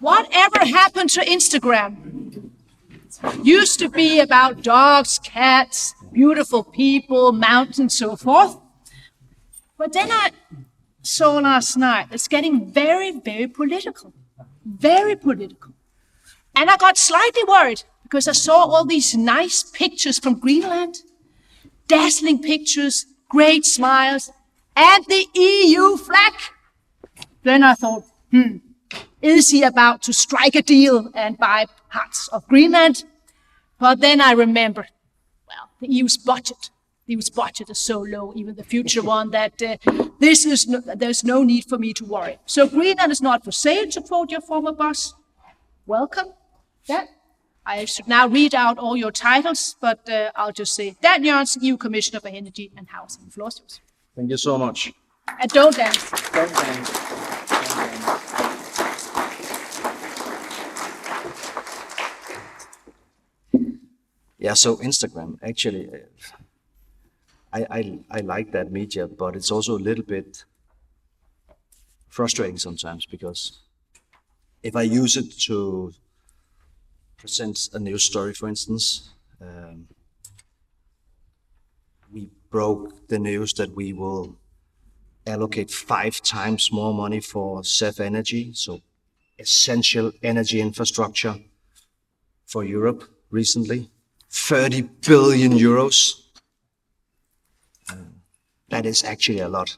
Whatever happened to Instagram? Used to be about dogs, cats, beautiful people, mountains, so forth. But then I saw last night it's getting very, very political. Very political. And I got slightly worried because I saw all these nice pictures from Greenland, dazzling pictures, great smiles, and the EU flag. Then I thought, is he about to strike a deal and buy parts of Greenland? But then I remembered, well, the EU's budget is so low, even the future one, that there's no need for me to worry. So Greenland is not for sale, to quote your former boss. Welcome. Yeah. I should now read out all your titles, but I'll just say, Dan Jørgensen, EU Commissioner for Energy and Housing. The floor is yours. Thank you so much. And don't dance. Don't dance. Yeah, so Instagram, actually, I like that media, but it's also a little bit frustrating sometimes, because if I use it to present a news story, for instance, we broke the news that we will allocate 5 times more money for CEF energy, so essential energy infrastructure for Europe recently. 30 billion euros. That is actually a lot.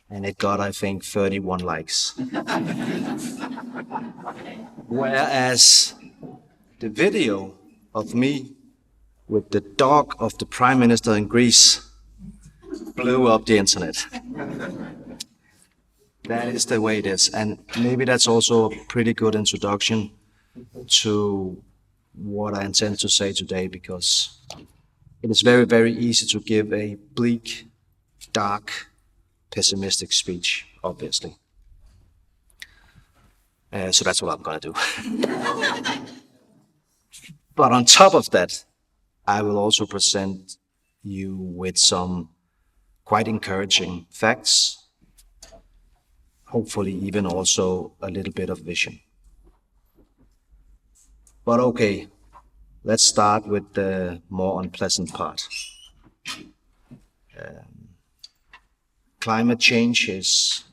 And it got, I think, 31 likes. Whereas the video of me with the dog of the Prime Minister in Greece blew up the internet. That is the way it is. And maybe that's also a pretty good introduction to what I intend to say today, because it is very, very easy to give a bleak, dark, pessimistic speech, obviously. So that's what I'm going to do. But on top of that, I will also present you with some quite encouraging facts, hopefully even also a little bit of vision. But okay, let's start with the more unpleasant part. Climate change is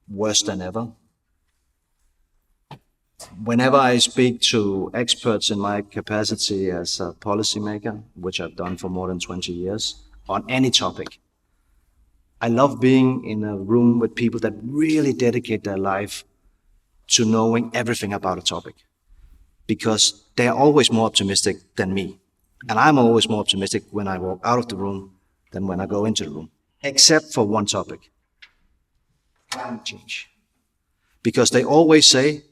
worse than ever. Whenever I speak to experts in my capacity as a policymaker, which I've done for more than 20 years, on any topic, I love being in a room with people that really dedicate their life to knowing everything about a topic, because they are always more optimistic than me. And I'm always more optimistic when I walk out of the room than when I go into the room, except for one topic, climate change. Because they always say,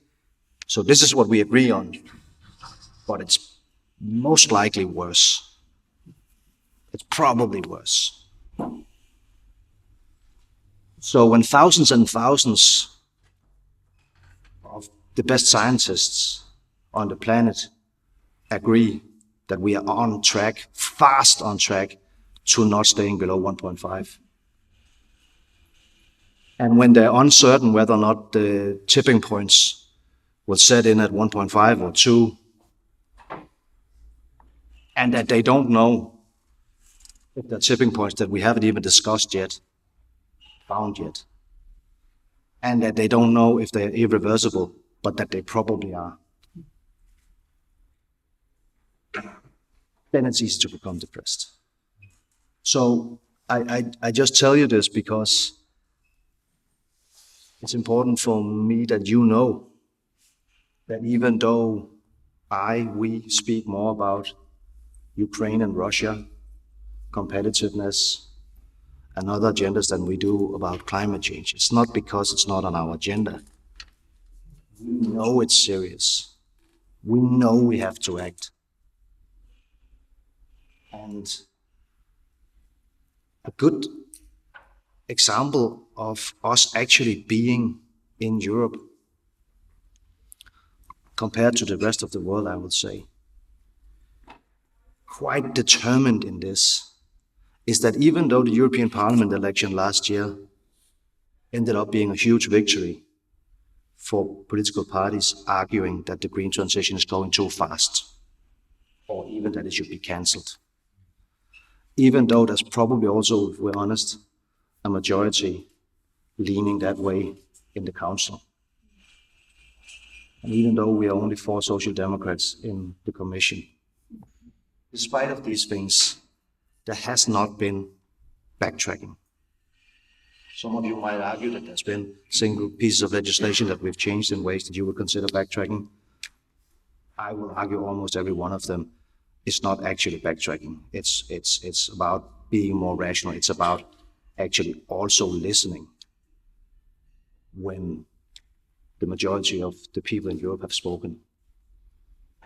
so this is what we agree on, but it's most likely worse. It's probably worse. So when thousands and thousands of the best scientists on the planet agree that we are on track, fast on track, to not staying below 1.5. And when they're uncertain whether or not the tipping points will set in at 1.5 or 2, and that they don't know if the tipping points that we haven't even discussed yet, found yet, and that they don't know if they're irreversible, but that they probably are, then it's easy to become depressed. So I just tell you this because it's important for me that you know that even though we speak more about Ukraine and Russia, competitiveness, and other agendas than we do about climate change, it's not because it's not on our agenda. We know it's serious. We know we have to act. And a good example of us actually being in Europe compared to the rest of the world, I would say, quite determined in this, is that even though the European Parliament election last year ended up being a huge victory for political parties arguing that the green transition is going too fast, or even that it should be cancelled. Even though there's probably also, if we're honest, a majority leaning that way in the council. And even though we are only 4 social democrats in the commission, despite of these things, there has not been backtracking. Some of you might argue that there's been single pieces of legislation that we've changed in ways that you would consider backtracking. I will argue almost every one of them is not actually backtracking. It's about being more rational. It's about actually also listening when the majority of the people in Europe have spoken.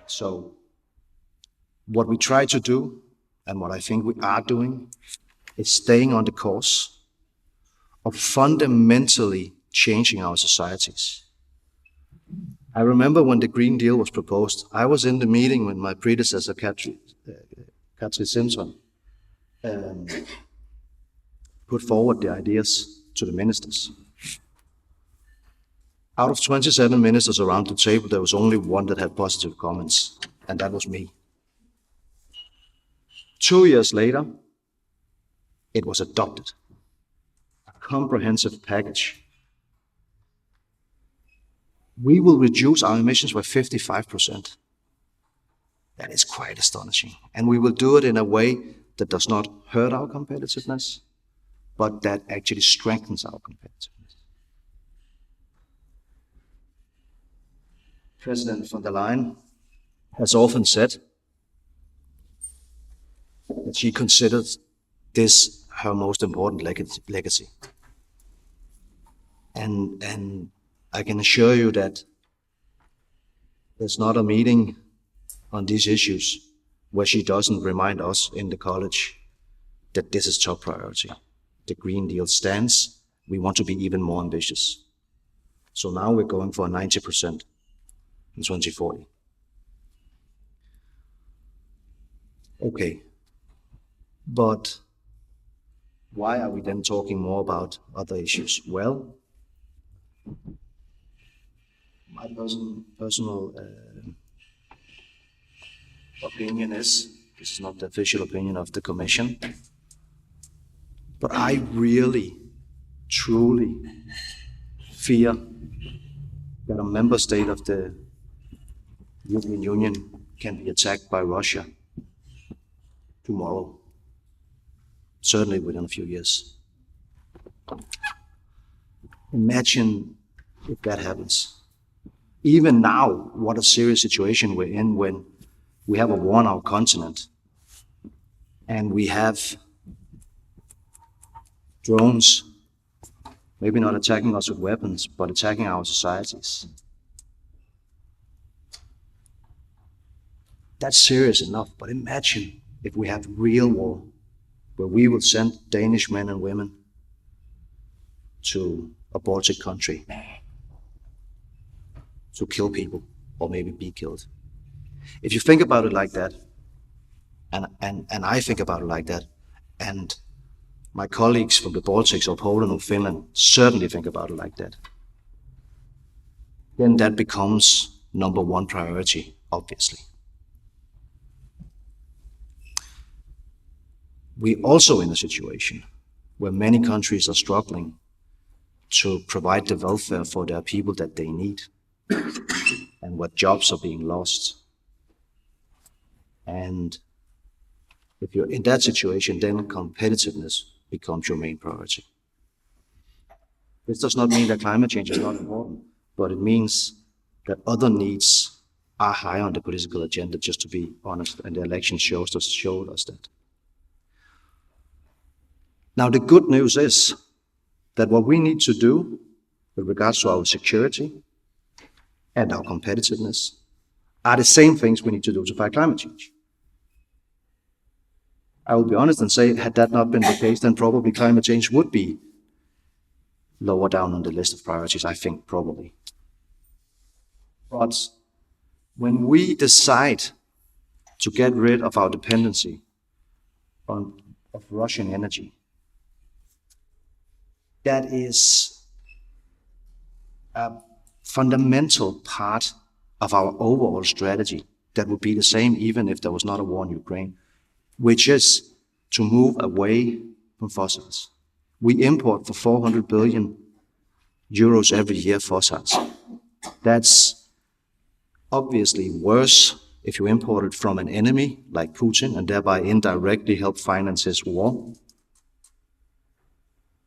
So what we try to do, and what I think we are doing, is staying on the course of fundamentally changing our societies. I remember when the Green Deal was proposed, I was in the meeting when my predecessor, Katri Simpson, put forward the ideas to the ministers. Out of 27 ministers around the table, there was only one that had positive comments, and that was me. 2 years later, it was adopted. A comprehensive package. We will reduce our emissions by 55%. That is quite astonishing. And we will do it in a way that does not hurt our competitiveness, but that actually strengthens our competitiveness. President von der Leyen has often said that she considers this her most important legacy. And I can assure you that there's not a meeting on these issues where she doesn't remind us in the college that this is top priority. The Green Deal stands. We want to be even more ambitious. So now we're going for 90% in 2040. Okay. But why are we then talking more about other issues? Well, my personal opinion is, this is not the official opinion of the Commission, but I really, truly fear that a member state of the European Union can be attacked by Russia tomorrow, certainly within a few years. Imagine if that happens. Even now, what a serious situation we're in when we have a war on our continent and we have drones, maybe not attacking us with weapons, but attacking our societies. That's serious enough, but imagine if we have real war, where we will send Danish men and women to a Baltic country to kill people, or maybe be killed. If you think about it like that, and I think about it like that, and my colleagues from the Baltics or Poland or Finland certainly think about it like that, then that becomes number one priority, obviously. We're also in a situation where many countries are struggling to provide the welfare for their people that they need, and where jobs are being lost. And if you're in that situation, then competitiveness becomes your main priority. This does not mean that climate change is not important, but it means that other needs are high on the political agenda, just to be honest, and the election showed us that. Now, the good news is that what we need to do with regards to our security and our competitiveness are the same things we need to do to fight climate change. I will be honest and say, had that not been the case, then probably climate change would be lower down on the list of priorities, I think, probably. But when we decide to get rid of our dependency of Russian energy, that is a fundamental part of our overall strategy that would be the same even if there was not a war in Ukraine, which is to move away from fossils. We import for 400 billion euros every year fossils. That's obviously worse if you import it from an enemy like Putin and thereby indirectly help finance his war.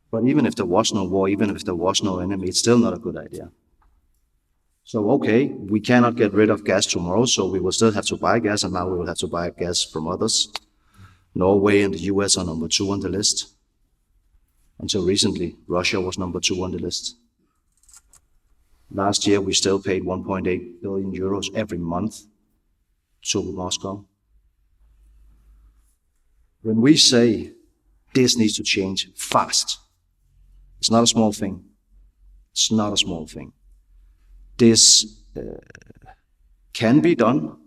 But even if there was no war, even if there was no enemy, it's still not a good idea. So, okay, we cannot get rid of gas tomorrow, so we will still have to buy gas, and now we will have to buy gas from others. Norway and the US are number 2 on the list. Until recently, Russia was number 2 on the list. Last year, we still paid 1.8 billion euros every month to Moscow. When we say this needs to change fast, it's not a small thing. It's not a small thing. This can be done,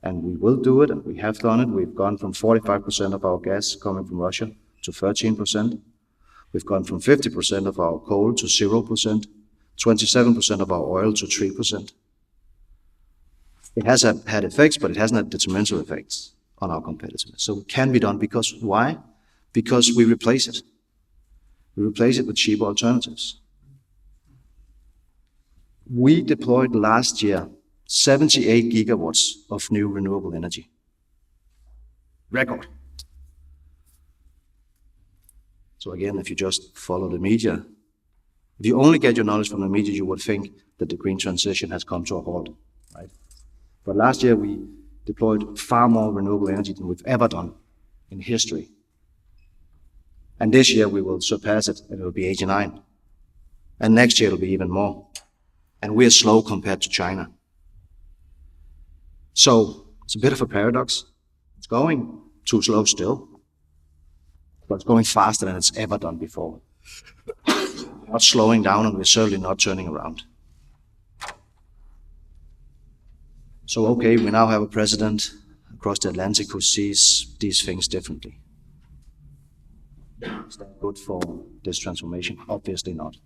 and we will do it, and we have done it. We've gone from 45% of our gas coming from Russia to 13%. We've gone from 50% of our coal to 0%, 27% of our oil to 3%. It has had effects, but it hasn't had detrimental effects on our competitiveness. So it can be done because why? Because we replace it. We replace it with cheaper alternatives. We deployed last year 78 gigawatts of new renewable energy. Record. So again, if you just follow the media, if you only get your knowledge from the media, you would think that the green transition has come to a halt, right? But last year we deployed far more renewable energy than we've ever done in history. And this year we will surpass it, and it will be 89. And next year it'll be even more. And we're slow compared to China. So it's a bit of a paradox. It's going too slow still, but it's going faster than it's ever done before. We're not slowing down, and we're certainly not turning around. So, okay, we now have a president across the Atlantic who sees these things differently. Is that good for this transformation? Obviously not.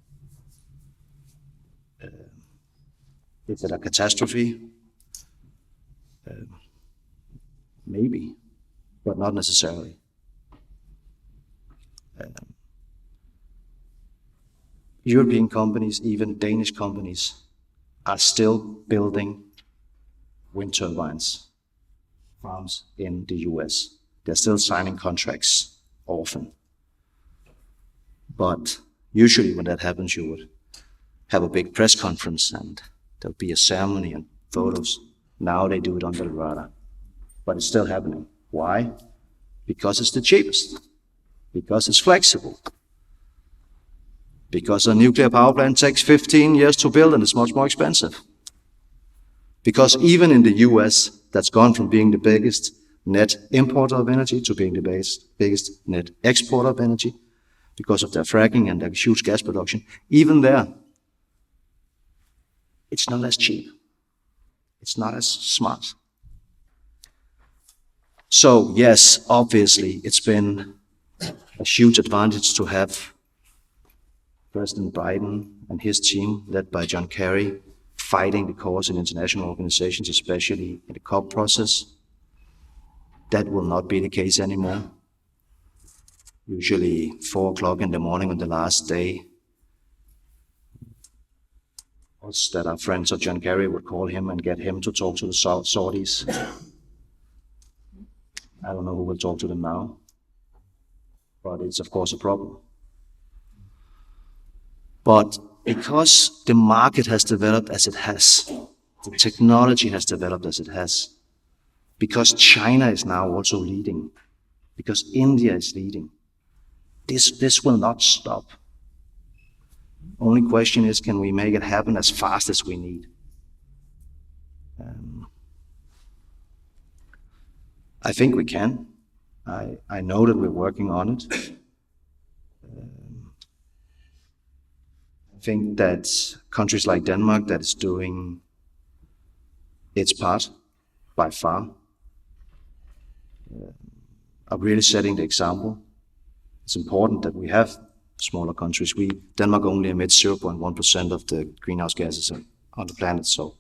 Is it a catastrophe? Maybe, but not necessarily. European companies, even Danish companies, are still building wind turbines farms in the US. They're still signing contracts often. But usually when that happens, you would have a big press conference and there'll be a ceremony and photos. Now they do it under the radar. But it's still happening. Why? Because it's the cheapest. Because it's flexible. Because a nuclear power plant takes 15 years to build and it's much more expensive. Because even in the US, that's gone from being the biggest net importer of energy to being the biggest net exporter of energy because of their fracking and their huge gas production. Even there, it's not as cheap. It's not as smart. So yes, obviously, it's been a huge advantage to have President Biden and his team, led by John Kerry, fighting the cause in international organizations, especially in the COP process. That will not be the case anymore. Usually 4 o'clock in the morning on the last day, us that are friends of John Kerry would call him and get him to talk to the Saudis. I don't know who will talk to them now, but it's of course a problem. But because the market has developed as it has, the technology has developed as it has, because China is now also leading, because India is leading, this will not stop. Only question is, can we make it happen as fast as we need? I think we can. I know that we're working on it. I think that countries like Denmark that is doing its part by far are really setting the example. It's important that we have smaller countries. Denmark only emits 0.1% of the greenhouse gases on the planet. So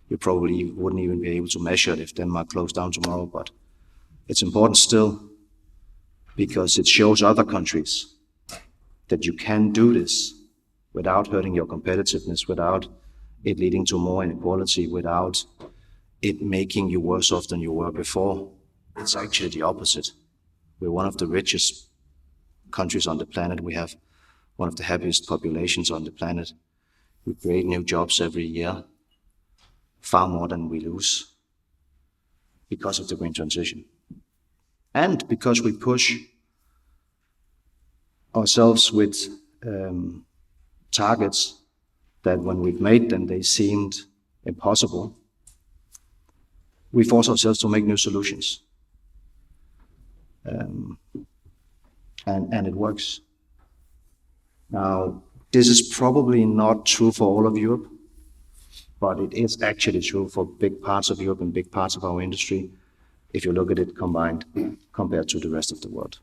you probably wouldn't even be able to measure it if Denmark closed down tomorrow. But it's important still because it shows other countries that you can do this without hurting your competitiveness, without it leading to more inequality, without it making you worse off than you were before. It's actually the opposite. We're one of the richest countries on the planet. We have one of the happiest populations on the planet. We create new jobs every year, far more than we lose because of the green transition. And because we push ourselves with targets that when we've made them, they seemed impossible. We force ourselves to make new solutions. And it works. Now, this is probably not true for all of Europe, but it is actually true for big parts of Europe and big parts of our industry, if you look at it combined compared to the rest of the world.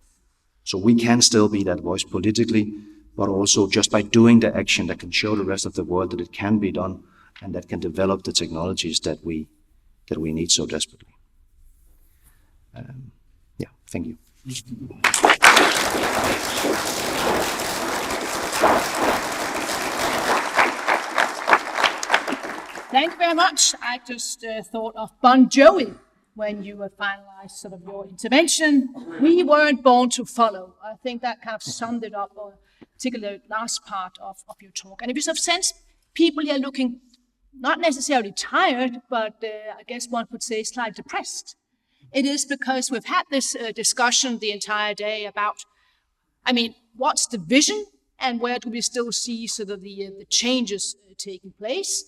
So we can still be that voice politically, but also just by doing the action that can show the rest of the world that it can be done and that can develop the technologies that we need so desperately. Yeah, thank you. Thank you very much. I just thought of Bon Jovi when you finalized sort of your intervention. We weren't born to follow. I think that kind of summed it up, or particularly the last part of your talk. And if you sort of sense people here looking not necessarily tired, but I guess one could say slightly depressed, it is because we've had this discussion the entire day about, I mean, what's the vision and where do we still see sort of the changes taking place?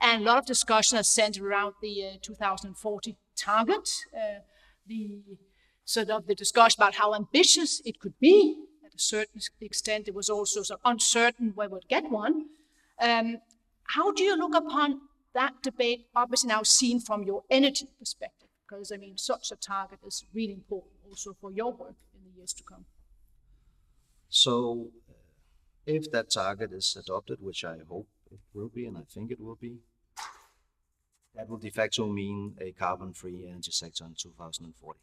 And a lot of discussion is centered around the 2040 target, the sort of the discussion about how ambitious it could be. At a certain extent, it was also sort of uncertain where we'd get one. How do you look upon that debate, obviously now seen from your energy perspective? Because, I mean, such a target is really important also for your work in the years to come. So if that target is adopted, which I hope it will be, and I think it will be, that will de facto mean a carbon-free energy sector in 2040,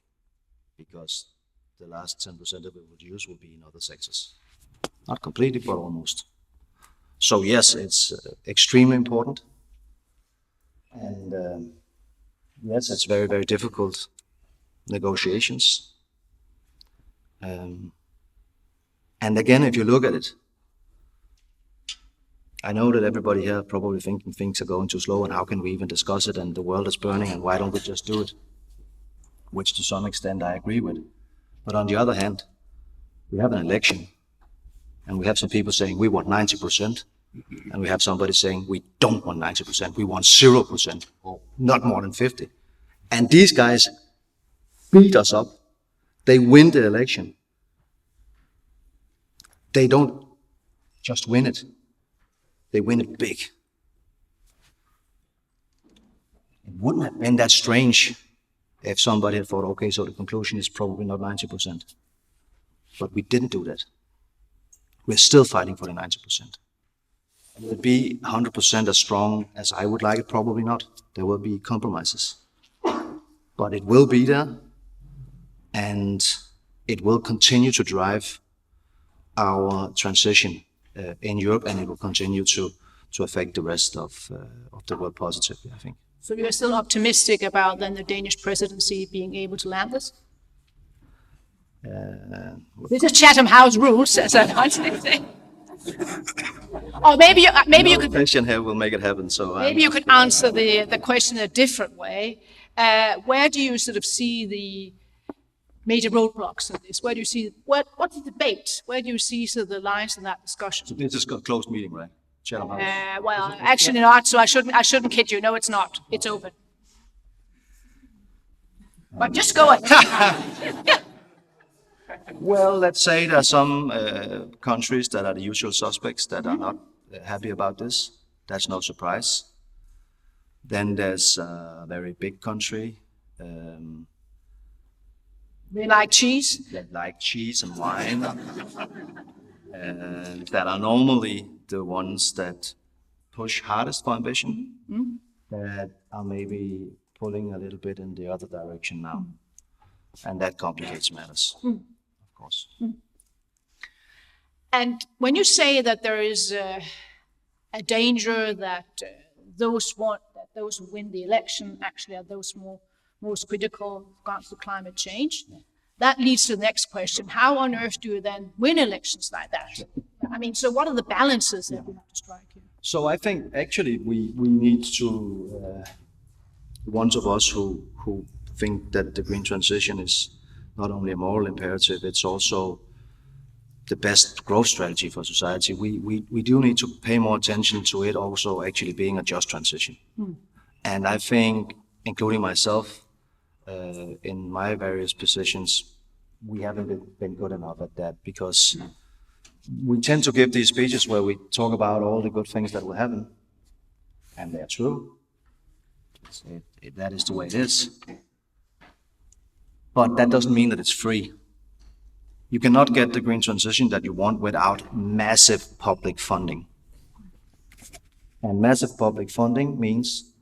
because the last 10% of it would use will be in other sectors. Not completely, but almost. So yes, it's extremely important. And yes, it's very, very difficult negotiations. And again, if you look at it, I know that everybody here probably thinking things are going too slow and how can we even discuss it and the world is burning and why don't we just do it? Which to some extent I agree with. But on the other hand, we have an election and we have some people saying we want 90% and we have somebody saying we don't want 90%, we want 0% or not more than 50. And these guys beat us up. They win the election. They don't just win it. They win it big. It wouldn't have been that strange if somebody had thought, okay, so the conclusion is probably not 90%. But we didn't do that. We're still fighting for the 90%. Will it be 100% as strong as I would like it? Probably not. There will be compromises. But it will be there, and it will continue to drive our transition in Europe, and it will continue to affect the rest of the world positively, I think. So you're still optimistic about then the Danish presidency being able to land this? This is Chatham House rules, as I constantly say. Or maybe you could. Question here will make it happen. So maybe you could answer the question a different way. Where do you sort of see the major roadblocks in this? Where do you see what's the debate? Where do you see sort of the lines in that discussion? So this is a closed meeting, right? Well, actually not. So I shouldn't kid you. No, it's not. It's open. But just go ahead. Well, let's say there are some countries that are the usual suspects that are not happy about this. That's no surprise. Then there's a very big country. They like cheese? That like cheese and wine. That are normally the ones that push hardest for ambition that are maybe pulling a little bit in the other direction now. And that complicates matters, of course. And when you say that there is a danger that those who win the election actually are those most critical with regards to climate change, that leads to the next question. How on earth do you then win elections like that? I mean, so what are the balances that we have to strike here? So I think actually we need to, ones of us who think that the green transition is not only a moral imperative, it's also the best growth strategy for society. We do need to pay more attention to it also actually being a just transition. And I think, including myself, in my various positions, we haven't been good enough at that, because we tend to give these speeches where we talk about all the good things that will happen, and they're true. That is the way it is. But that doesn't mean that it's free. You cannot get the green transition that you want without massive public funding. And massive public funding means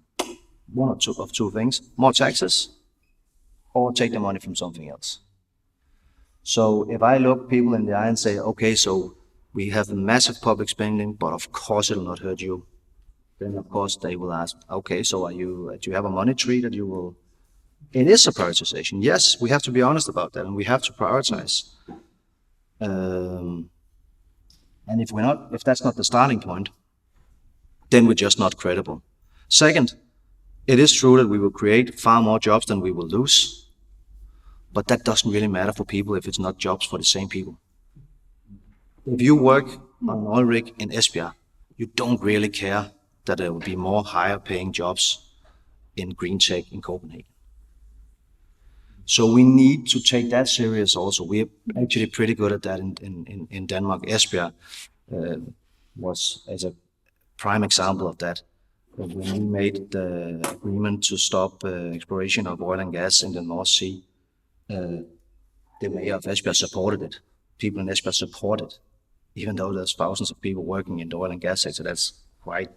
one of two things: more taxes, or take the money from something else. So if I look people in the eye and say, okay, so we have massive public spending, but of course it'll not hurt you, then of course they will ask, okay, so do you have a money tree that you will... It is a prioritization. Yes, we have to be honest about that, and we have to prioritize. And if that's not the starting point, then we're just not credible. Second, it is true that we will create far more jobs than we will lose, but that doesn't really matter for people if it's not jobs for the same people. If you work on an oil rig in Esbjerg, you don't really care that there will be more higher paying jobs in green tech in Copenhagen. So we need to take that serious also. We're actually pretty good at that in Denmark. Esbjerg was as a prime example of that. When we made the agreement to stop exploration of oil and gas in the North Sea, the mayor of Esbjerg supported it. People in Esbjerg support it, even though there's thousands of people working in the oil and gas sector. That's quite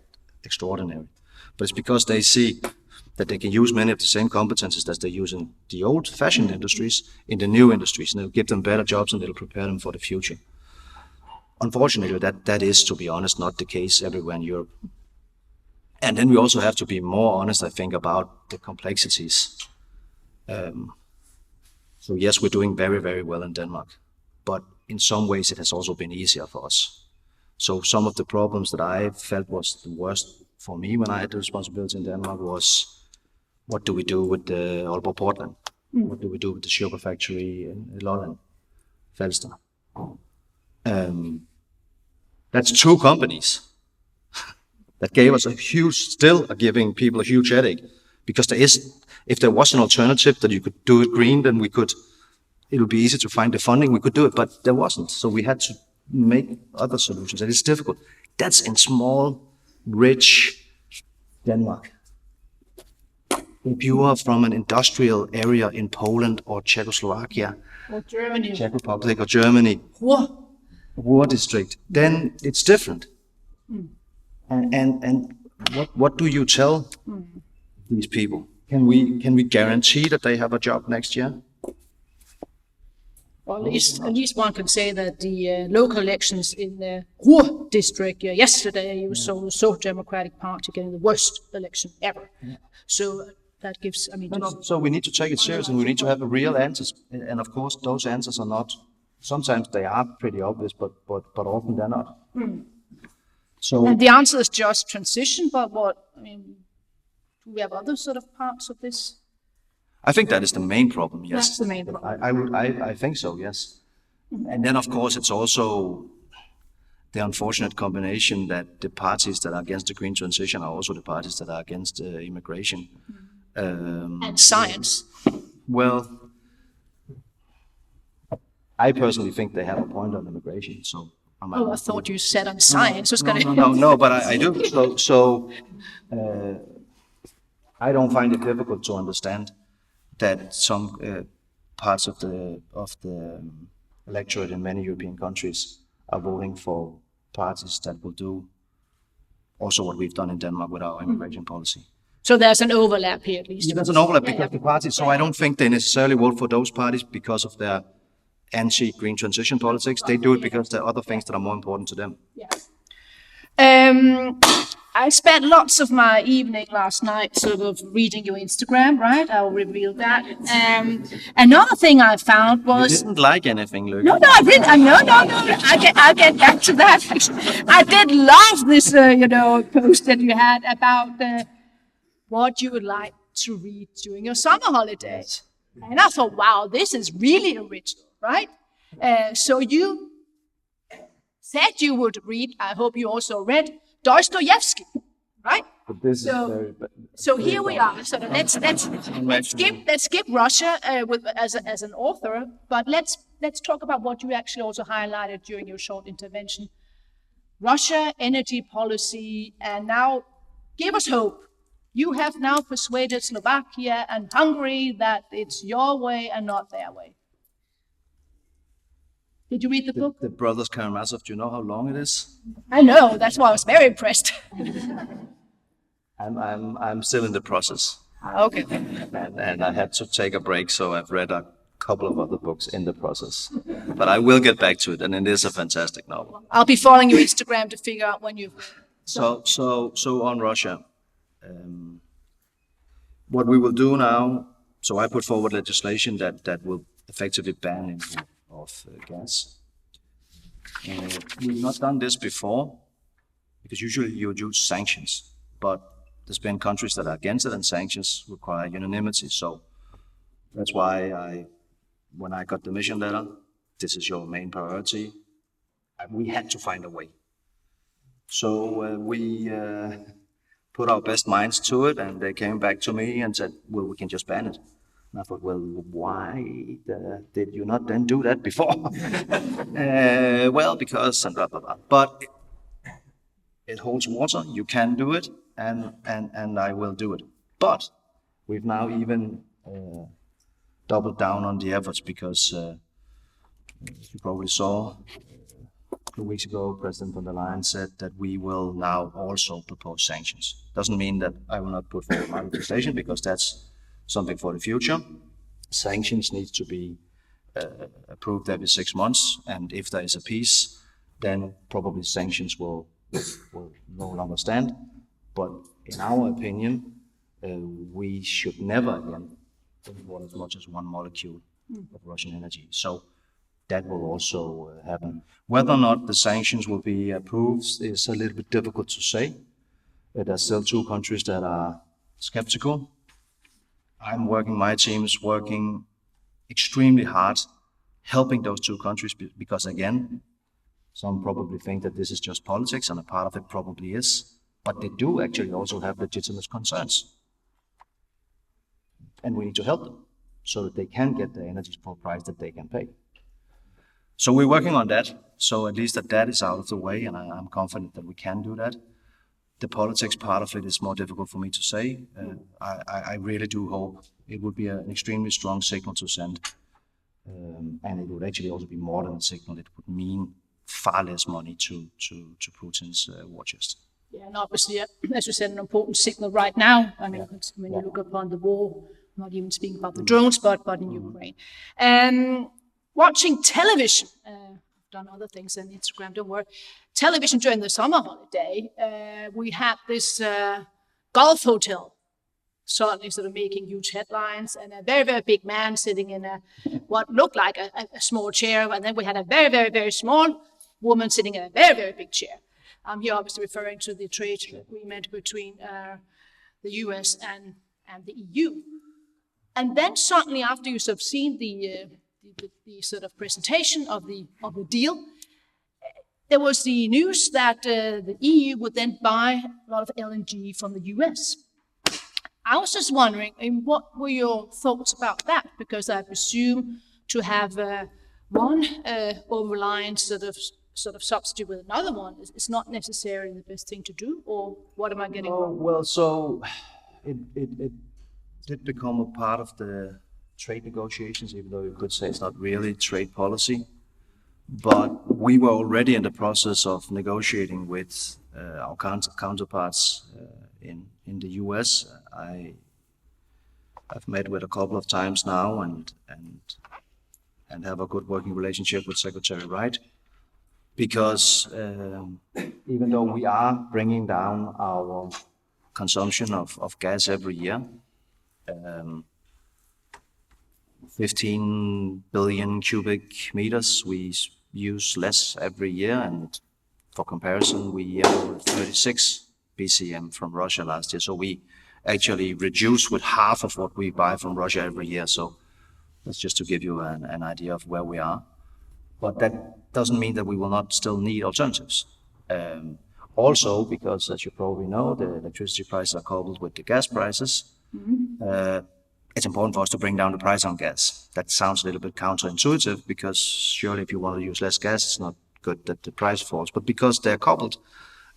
extraordinary. But it's because they see that they can use many of the same competences that they use in the old-fashioned industries, in the new industries, and it'll give them better jobs and it'll prepare them for the future. Unfortunately, that is, to be honest, not the case everywhere in Europe. And then we also have to be more honest, I think, about the complexities. So yes, we're doing very, very well in Denmark, but in some ways it has also been easier for us. So some of the problems that I felt was the worst for me when I had the responsibility in Denmark was, what do we do with the Aalborg Portland? What do we do with the sugar factory in Lolland, Falster? That's two companies that gave us still are giving people a huge headache, because if there was an alternative that you could do it green, then it would be easy to find the funding, we could do it, but there wasn't. So we had to make other solutions, and it's difficult. That's in small, rich Denmark. If you are from an industrial area in Poland or Czechoslovakia, or Germany, Czech Republic or Germany, Ruhr district, then it's different. And what do you tell these people? Can we guarantee that they have a job next year? Well, at least one can say that the local elections in the Ruhr district yesterday, you saw the Social Democratic Party getting the worst election ever. Yeah. So that gives, So we need to take it serious, and we need to have real answers. And of course, those answers are not. Sometimes they are pretty obvious, but often they're not. So. And the answer is just transition. But do we have other sort of parts of this? I think that is the main problem, yes. That's the main problem. I think so, yes. And then, of course, it's also the unfortunate combination that the parties that are against the green transition are also the parties that are against immigration. And science. Well, I personally think they have a point on immigration, so... I thought you said on science. No, but I do. So I don't find it difficult to understand that some parts of the electorate in many European countries are voting for parties that will do also what we've done in Denmark with our immigration policy. So there's an overlap here, at least. Yeah, there's an overlap because the parties, so I don't think they necessarily vote for those parties because of their anti-green transition politics. They do it because there are other things that are more important to them. I spent lots of my evening last night sort of reading your Instagram, right? I'll reveal that. Another thing I found was... You didn't like anything, Luke. No, I really... No. I'll get back to that. I did love this, post that you had about what you would like to read during your summer holidays. And I thought, wow, this is really original, right? So you said you would read, I hope you also read, Dostoevsky, right? But this is very... So here we are. So let's skip Russia as an author, but let's talk about what you actually also highlighted during your short intervention. Russia, energy policy, and now give us hope. You have now persuaded Slovakia and Hungary that it's your way and not their way. Did you read the book? The Brothers Karamazov, do you know how long it is? I know, that's why I was very impressed. I'm still in the process. Okay. And I had to take a break, so I've read a couple of other books in the process. But I will get back to it, and it is a fantastic novel. I'll be following your Instagram to figure out when you've... So on Russia, what we will do now, so I put forward legislation that will effectively ban import of gas. We've not done this before, because usually you would use sanctions, but there's been countries that are against it, and sanctions require unanimity. So that's why when I got the mission letter, this is your main priority, we had to find a way. So we put our best minds to it, and they came back to me and said, well, we can just ban it. And I thought, well, why did you not then do that before? Well, because, and blah, blah, blah. But it holds water, you can do it, and I will do it. But we've now even doubled down on the efforts because, as you probably saw, 2 weeks ago, President von der Leyen said that we will now also propose sanctions. Doesn't mean that I will not put forward my legislation, because that's something for the future. Sanctions need to be approved every 6 months, and if there is a peace, then probably sanctions will no longer stand. But in our opinion, we should never again import as much as 1 molecule of Russian energy. So that will also happen. Whether or not the sanctions will be approved is a little bit difficult to say. There are still 2 countries that are skeptical. My team's working extremely hard, helping those 2 countries, because again, some probably think that this is just politics, and a part of it probably is, but they do actually also have legitimate concerns. And we need to help them so that they can get the energy for a price that they can pay. So we're working on that, so at least that is out of the way, and I'm confident that we can do that. The politics part of it is more difficult for me to say. I really do hope it would be an extremely strong signal to send. And it would actually also be more than a signal. It would mean far less money to Putin's war chest. Yeah, and obviously, as you said, an important signal right now. I mean, when you look upon the war, not even speaking about the drones, but in Ukraine. Watching television, done other things than Instagram, don't worry. Television during the summer holiday, we had this golf hotel suddenly sort of making huge headlines, and a very, very big man sitting in what looked like a small chair, and then we had a very, very, very small woman sitting in a very, very big chair. I'm here obviously referring to the trade agreement between the US and the EU. And then suddenly, after you sort of seen the sort of presentation of the deal, there was the news that the EU would then buy a lot of LNG from the US. I was just wondering, what were your thoughts about that? Because I presume to have one over-reliant sort of substitute with another one is not necessarily the best thing to do, or what am I getting wrong? Well, so it did become a part of the trade negotiations, even though you could say it's not really trade policy. But we were already in the process of negotiating with our counterparts in the US. I've met with a couple of times now and have a good working relationship with Secretary Wright, because even though we are bringing down our consumption of gas every year, 15 billion cubic meters, we use less every year, and for comparison, we 36 BCM from Russia last year. So we actually reduce with half of what we buy from Russia every year. So that's just to give you an idea of where we are. But that doesn't mean that we will not still need alternatives. Also, because as you probably know, the electricity prices are coupled with the gas prices. It's important for us to bring down the price on gas. That sounds a little bit counterintuitive, because surely if you want to use less gas, it's not good that the price falls. But because they're coupled,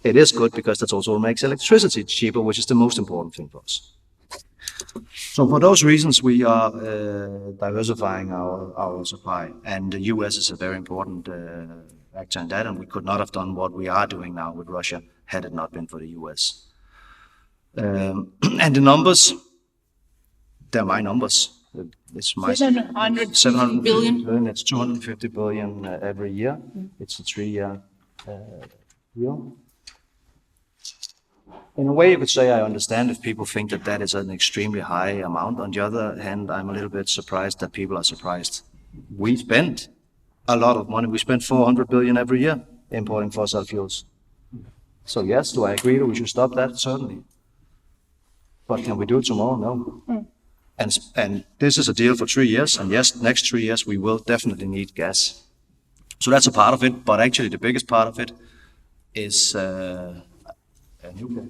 it is good, because that also makes electricity cheaper, which is the most important thing for us. So for those reasons, we are diversifying our supply, and the US is a very important actor in that, and we could not have done what we are doing now with Russia had it not been for the US. And the numbers, they're my numbers. It's my 700 billion. It's 250 billion every year. It's a 3-year deal. In a way, you could say I understand if people think that that is an extremely high amount. On the other hand, I'm a little bit surprised that people are surprised. We spend a lot of money. We spend 400 billion every year importing fossil fuels. So yes, do I agree that we should stop that? Certainly. But can we do it tomorrow? No. And this is a deal for 3 years. And yes, next 3 years, we will definitely need gas. So that's a part of it. But actually, the biggest part of it is nuclear.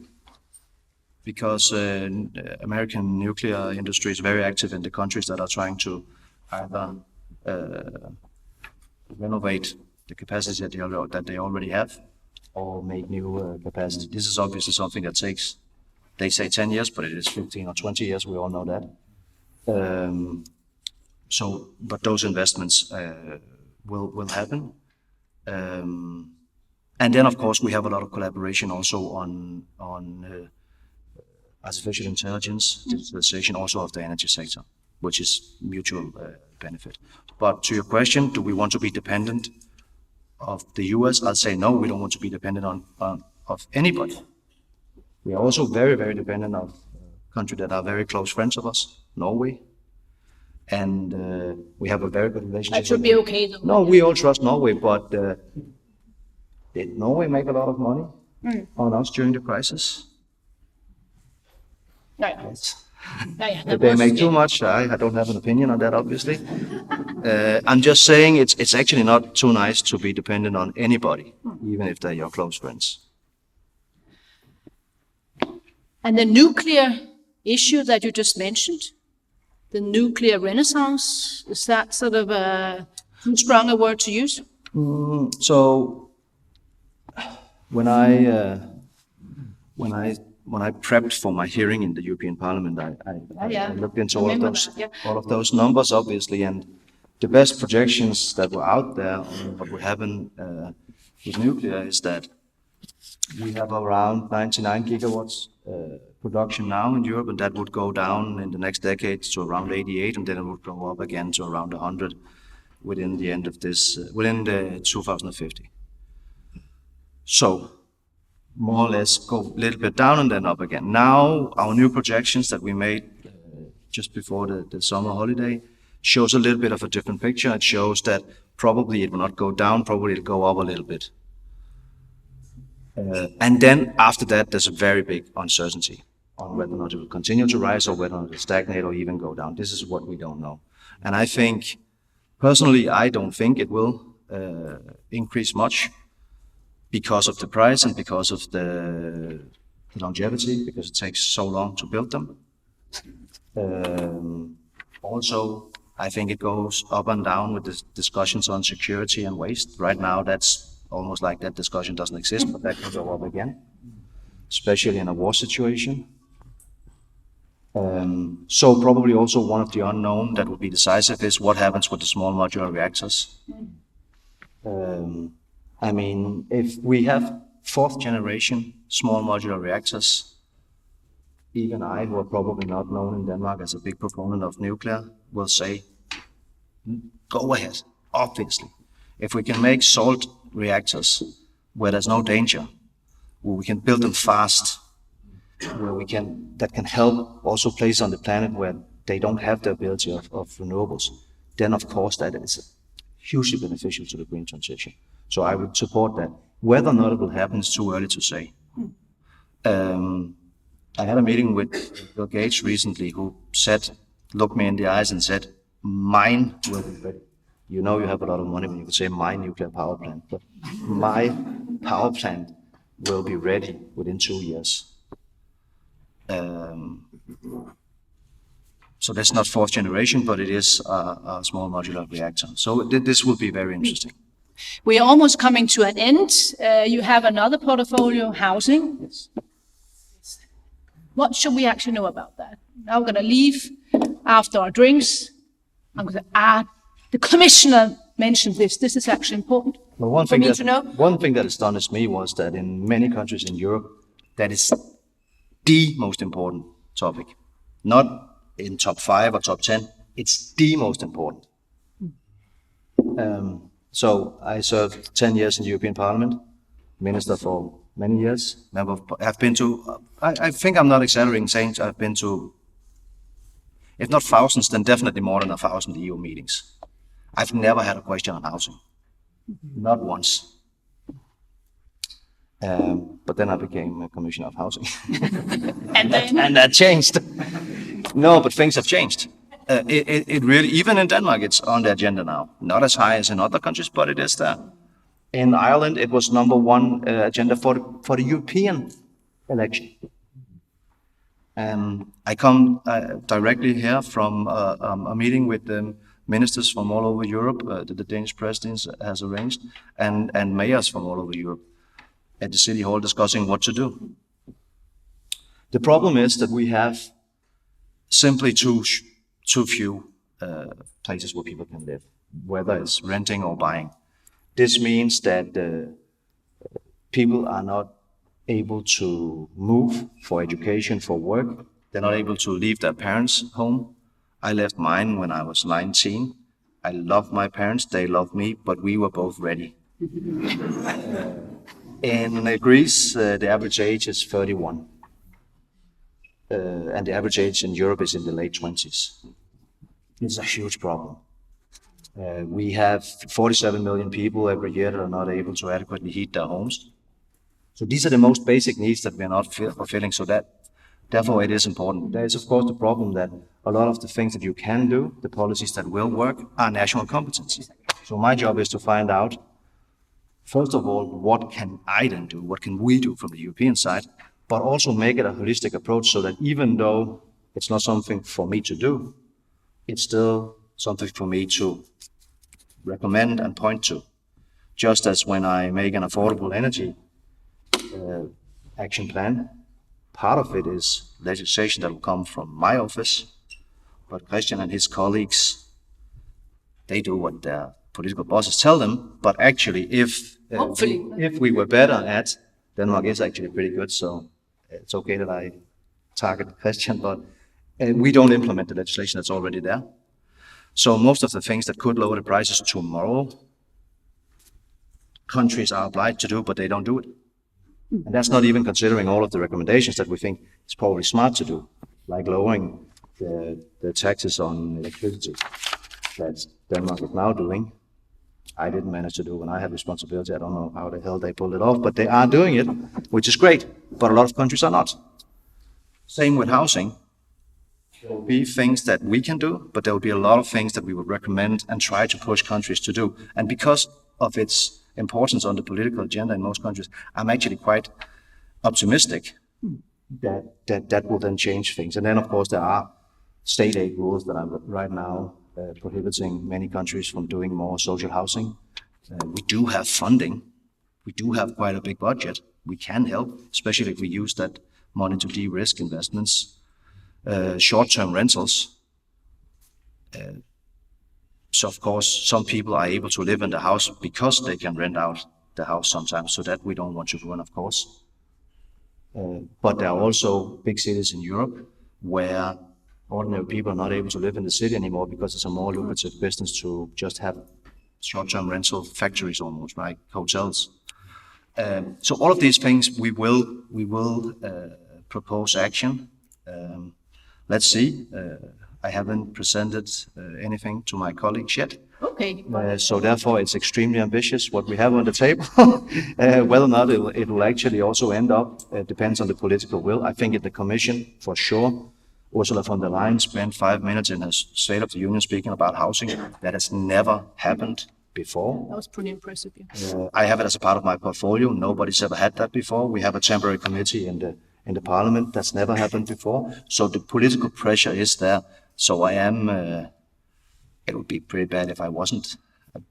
Because American nuclear industry is very active in the countries that are trying to either renovate the capacity that they already have, or make new capacity. This is obviously something that takes, they say 10 years, but it is 15 or 20 years, we all know that. But those investments will happen. And then, of course, we have a lot of collaboration also on artificial intelligence, digitalization also of the energy sector, which is mutual benefit. But to your question, do we want to be dependent of the US? I'll say no, we don't want to be dependent of anybody. We are also very, very dependent of countries that are very close friends of us, Norway. And we have a very good relationship. That should be okay, though. No, we all trust Norway, but did Norway make a lot of money on us during the crisis? Yes. Did they make too much? I don't have an opinion on that, obviously. I'm just saying it's actually not too nice to be dependent on anybody, even if they're your close friends. And the nuclear issue that you just mentioned, the nuclear renaissance, is that sort of a too strong a word to use? So when I prepped for my hearing in the European Parliament, I looked into all of those numbers, obviously, and the best projections that were out there on what would happen with nuclear is that we have around 99 gigawatts production now in Europe, and that would go down in the next decade to around 88, and then it would go up again to around 100 within the end of this, within the 2050. So more or less go a little bit down and then up again. Now, our new projections that we made just before the summer holiday shows a little bit of a different picture. It shows that probably it will not go down, probably it'll go up a little bit. And then after that, there's a very big uncertainty on whether or not it will continue to rise or whether or not it will stagnate or even go down. This is what we don't know. And I think, personally, I don't think it will increase much because of the price and because of the longevity, because it takes so long to build them. Also, I think it goes up and down with the discussions on security and waste. Right now, that's almost like that discussion doesn't exist, but that can go up again, especially in a war situation. So probably also one of the unknown that would be decisive is what happens with the small modular reactors. I mean, if we have fourth generation small modular reactors, even I, who are probably not known in Denmark as a big proponent of nuclear, will say, go ahead, obviously. If we can make salt reactors where there's no danger, where we can build them fast, that can help also places on the planet where they don't have the ability of renewables, then of course that is hugely beneficial to the green transition. So I would support that. Whether or not it will happen is too early to say. I had a meeting with Bill Gates recently who looked me in the eyes and said, mine will be ready. You know you have a lot of money when you can say my nuclear power plant, but my power plant will be ready within 2 years. So that's not fourth generation, but it is a small modular reactor. So this will be very interesting. We are almost coming to an end. You have another portfolio, housing. Yes. What should we actually know about that? Now we're going to leave after our drinks. I'm going to add, the commissioner mentioned this. This is actually important Well, for me to know. One thing that astonished me was that in many countries in Europe, that is the most important topic. Not in top 5 or top 10, it's the most important. So I served 10 years in the European Parliament, minister for many years. I've been to, I think I'm not exaggerating saying I've been to, if not thousands, then definitely more than 1,000 EU meetings. I've never had a question on housing, not once. But then I became a commissioner of housing. and that changed. No, but things have changed. It really, even in Denmark, it's on the agenda now. Not as high as in other countries, but it is there. In Ireland, it was number 1 agenda for the European election. I come directly here from a meeting with the ministers from all over Europe that the Danish president has arranged, and mayors from all over Europe at the city hall discussing what to do. The problem is that we have simply too few places where people can live, whether it's renting or buying. This means that people are not able to move for education, for work. They're not able to leave their parents' home. I left mine when I was 19. I love my parents, they love me, but we were both ready. In Greece, the average age is 31. And the average age in Europe is in the late 20s. It's a huge problem. We have 47 million people every year that are not able to adequately heat their homes. So these are the most basic needs that we are not fulfilling. So therefore it is important. There is of course the problem that a lot of the things that you can do, the policies that will work, are national competency. So my job is to find out, first of all, what can I then do? What can we do from the European side? But also make it a holistic approach so that even though it's not something for me to do, it's still something for me to recommend and point to. Just as when I make an affordable energy action plan, part of it is legislation that will come from my office, but Christian and his colleagues, they do what their political bosses tell them, but actually if we were better at, Denmark is actually pretty good, so it's okay that I target Christian, but we don't implement the legislation that's already there. So most of the things that could lower the prices tomorrow, countries are obliged to do, but they don't do it. And that's not even considering all of the recommendations that we think is probably smart to do, like lowering the taxes on electricity that Denmark is now doing. I didn't manage to do when I had responsibility. I don't know how the hell they pulled it off, but they are doing it, which is great. But a lot of countries are not. Same with housing. There will be things that we can do, but there will be a lot of things that we would recommend and try to push countries to do. And because of its importance on the political agenda in most countries, I'm actually quite optimistic that will then change things. And then, of course, there are state aid rules that are right now prohibiting many countries from doing more social housing. We do have funding. We do have quite a big budget. We can help, especially if we use that money to de-risk investments. Short-term rentals. So of course, some people are able to live in the house because they can rent out the house sometimes. So that we don't want to ruin, of course. But there are also big cities in Europe where ordinary people are not able to live in the city anymore because it's a more lucrative business to just have short-term rental factories almost, like hotels. So all of these things we will propose action. Let's see. I haven't presented anything to my colleagues yet. Okay. So therefore, it's extremely ambitious what we have on the table. Whether or not it will actually also end up depends on the political will. I think in the Commission, for sure, Ursula von der Leyen spent 5 minutes in her State of the Union speaking about housing. That has never happened before. That was pretty impressive. Yeah. I have it as a part of my portfolio. Nobody's ever had that before. We have a temporary committee in the Parliament. That's never happened before. So the political pressure is there. So I am. It would be pretty bad if I wasn't,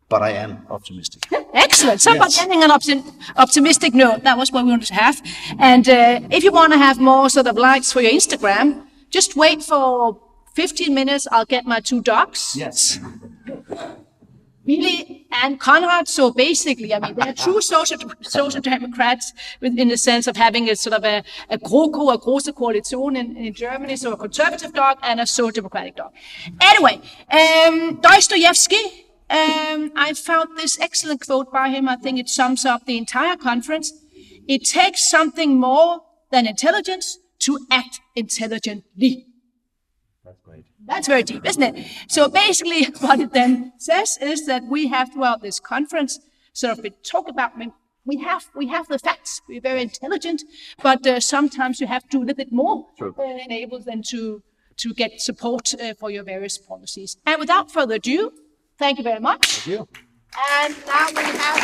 but I am optimistic. Excellent. So, Yes. but ending on optimistic note, that was what we wanted to have. And if you want to have more sort of likes for your Instagram, just wait for 15 minutes. I'll get my 2 dogs, Yes. Billy and Conrad. So basically, I mean, they're true social democrats in the sense of having a sort of a GroKo, a große Koalition in Germany, so a conservative dog and a social democratic dog. Anyway, Dostoevsky, I found this excellent quote by him. I think it sums up the entire conference. It takes something more than intelligence to act intelligently. That's great. That's very deep, isn't it? So basically what it then says is that we have throughout this conference sort of talk about, I mean, we have the facts, we're very intelligent, but sometimes you have to do a little bit more enable them to get support for your various policies. And without further ado, thank you very much. Thank you. And now we have